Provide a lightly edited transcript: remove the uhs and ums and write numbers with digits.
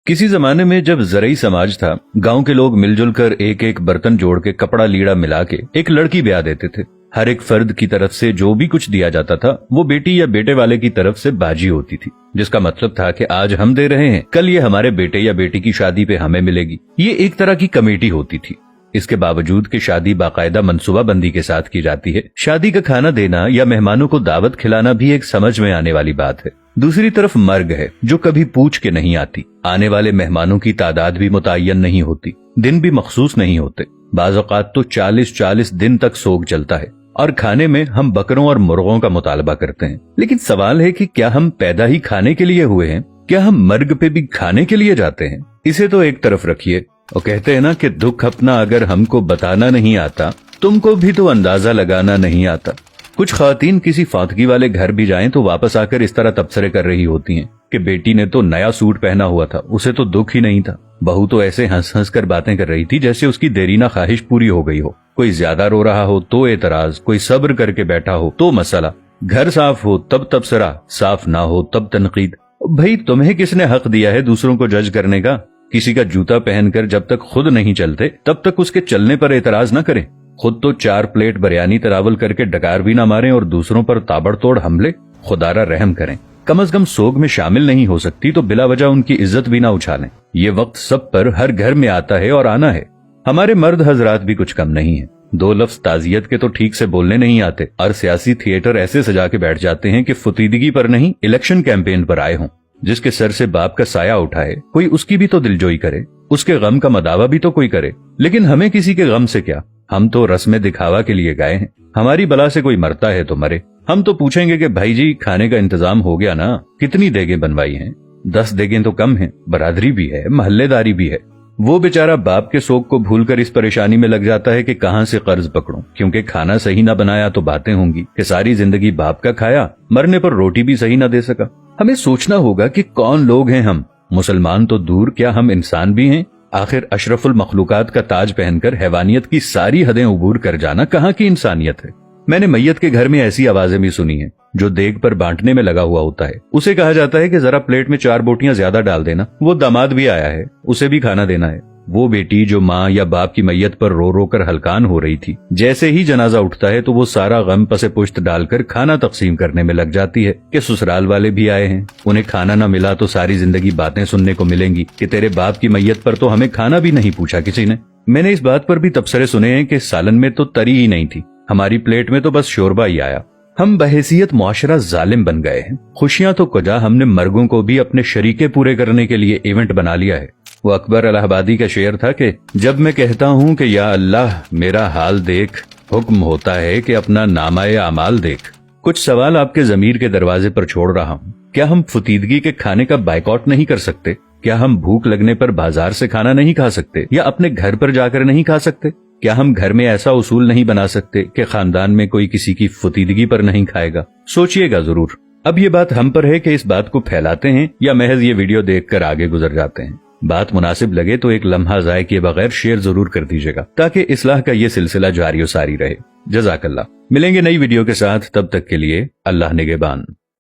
किसी जमाने में जब ज़रई समाज था, गांव के लोग मिलजुल कर एक एक बर्तन जोड़ के कपड़ा लीड़ा मिला के एक लड़की ब्याह देते थे। हर एक फर्द की तरफ से जो भी कुछ दिया जाता था वो बेटी या बेटे वाले की तरफ से बाजी होती थी, जिसका मतलब था कि आज हम दे रहे हैं, कल ये हमारे बेटे या बेटी की शादी पे हमें मिलेगी। ये एक तरह की कमेटी होती थी। इसके बावजूद कि शादी बाकायदा मनसूबा बंदी के साथ की जाती है, शादी का खाना देना या मेहमानों को दावत खिलाना भी एक समझ में आने वाली बात है। दूसरी तरफ मर्ग है जो कभी पूछ के नहीं आती। आने वाले मेहमानों की तादाद भी मुतय्यन नहीं होती, दिन भी मखसूस नहीं होते। बाज़ औक़ात तो 40-40 दिन तक सोग चलता है और खाने में हम बकरों और मुर्गों का मुतालबा करते हैं। लेकिन सवाल है कि क्या हम पैदा ही खाने के लिए हुए हैं? क्या हम मर्ग पे भी खाने के लिए जाते हैं? इसे तो एक तरफ रखिए, और कहते हैं ना कि दुख अपना अगर हमको बताना नहीं आता, तुमको भी तो अंदाजा लगाना नहीं आता। कुछ ख्वातीन किसी फातगी वाले घर भी जाएं तो वापस आकर इस तरह तबसरे कर रही होती हैं कि बेटी ने तो नया सूट पहना हुआ था, उसे तो दुख ही नहीं था। बहू तो ऐसे हंस हंस कर बातें कर रही थी जैसे उसकी देरीना ख्वाहिश पूरी हो गई हो। कोई ज्यादा रो रहा हो तो एतराज, कोई सब्र करके बैठा हो तो मसला, घर साफ हो तब तबसरा, साफ ना हो तब तनकीद। भाई तुम्हें किसने हक दिया है दूसरों को जज करने का? किसी का जूता पहनकर जब तक खुद नहीं चलते तब तक उसके चलने पर एतराज न करें। खुद तो 4 प्लेट बिरयानी तरावल करके डकार भी ना मारें और दूसरों पर ताबड़तोड़ हमले। खुदारा रहम करें, कम अज कम सोग में शामिल नहीं हो सकती तो बिला वजह उनकी इज्जत भी ना उछालें। ये वक्त सब पर हर घर में आता है और आना है। हमारे मर्द हजरात भी कुछ कम नहीं है। 2 लफ्ज ताजियत के तो ठीक से बोलने नहीं आते और सियासी थिएटर ऐसे सजा के बैठ जाते हैं कि फुतीदगी पर नहीं, इलेक्शन कैंपेन पर आए हों। जिसके सर से बाप का साया उठाए कोई उसकी भी तो दिलजोई करे, उसके गम का मदावा भी तो कोई करे। लेकिन हमें किसी के गम से क्या, हम तो रस्म दिखावा के लिए गए हैं। हमारी बला से कोई मरता है तो मरे। हम तो पूछेंगे कि भाई जी खाने का इंतजाम हो गया ना, कितनी देगें बनवाई हैं? 10 देगें तो कम हैं, बरादरी भी है, महल्लेदारी भी है। वो बेचारा बाप के शोक को भूलकर इस परेशानी में लग जाता है कि कहां से कर्ज पकड़ूं, क्योंकि खाना सही ना बनाया तो बातें होंगी कि सारी जिंदगी बाप का खाया, मरने पर रोटी भी सही ना दे सका। हमें सोचना होगा कि कौन लोग हैं हम। मुसलमान तो दूर, क्या हम इंसान भी हैं? आखिर अशरफुल मखलूकात का ताज पहनकर हैवानियत की सारी हदें उबूर कर जाना कहाँ की इंसानियत है? मैंने मैयत के घर में ऐसी आवाजें भी सुनी हैं। जो देग पर बांटने में लगा हुआ होता है उसे कहा जाता है कि जरा प्लेट में 4 बोटियां ज्यादा डाल देना। वो दामाद भी आया है, उसे भी खाना देना है। वो बेटी जो माँ या बाप की मैयत पर रो रो कर हलकान हो रही थी, जैसे ही जनाजा उठता है तो वो सारा गम पसे पुश्त डालकर खाना तकसीम करने में लग जाती है कि ससुराल वाले भी आए हैं, उन्हें खाना न मिला तो सारी जिंदगी बातें सुनने को मिलेंगी कि तेरे बाप की मैयत पर तो हमें खाना भी नहीं पूछा किसी ने। मैंने इस बात पर भी तबसरे सुने हैं कि सालन में तो तरी ही नहीं थी, हमारी प्लेट में तो बस शोरबा ही आया। हम बहैसियत मुआशरा जालिम बन गए हैं। खुशियां तो कुजा, हमने मर्गों को भी अपने शरीके पूरे करने के लिए इवेंट बना लिया है। वो अकबर इलाहाबादी का शेर था कि जब मैं कहता हूँ कि या अल्लाह मेरा हाल देख, हुक्म होता है कि अपना नामाए अमाल देख। कुछ सवाल आपके ज़मीर के दरवाजे पर छोड़ रहा हूँ। क्या हम फुतीदगी के खाने का बाइकआउट नहीं कर सकते? क्या हम भूख लगने पर बाजार से खाना नहीं खा सकते या अपने घर पर जाकर नहीं खा सकते? क्या हम घर में ऐसा उसूल नहीं बना सकते कि खानदान में कोई किसी की फुतीदगी पर नहीं खाएगा? सोचिएगा जरूर। अब ये बात हम पर है कि इस बात को फैलाते हैं या महज ये वीडियो देखकर आगे गुजर जाते हैं। बात मुनासिब लगे तो एक लम्हा ज़ाय किए बगैर शेयर जरूर कर दीजिएगा ताकि इस्लाह का ये सिलसिला जारी और सारी रहे। जज़ाकल्लाह। मिलेंगे नई वीडियो के साथ, तब तक के लिए अल्लाह निगहबान।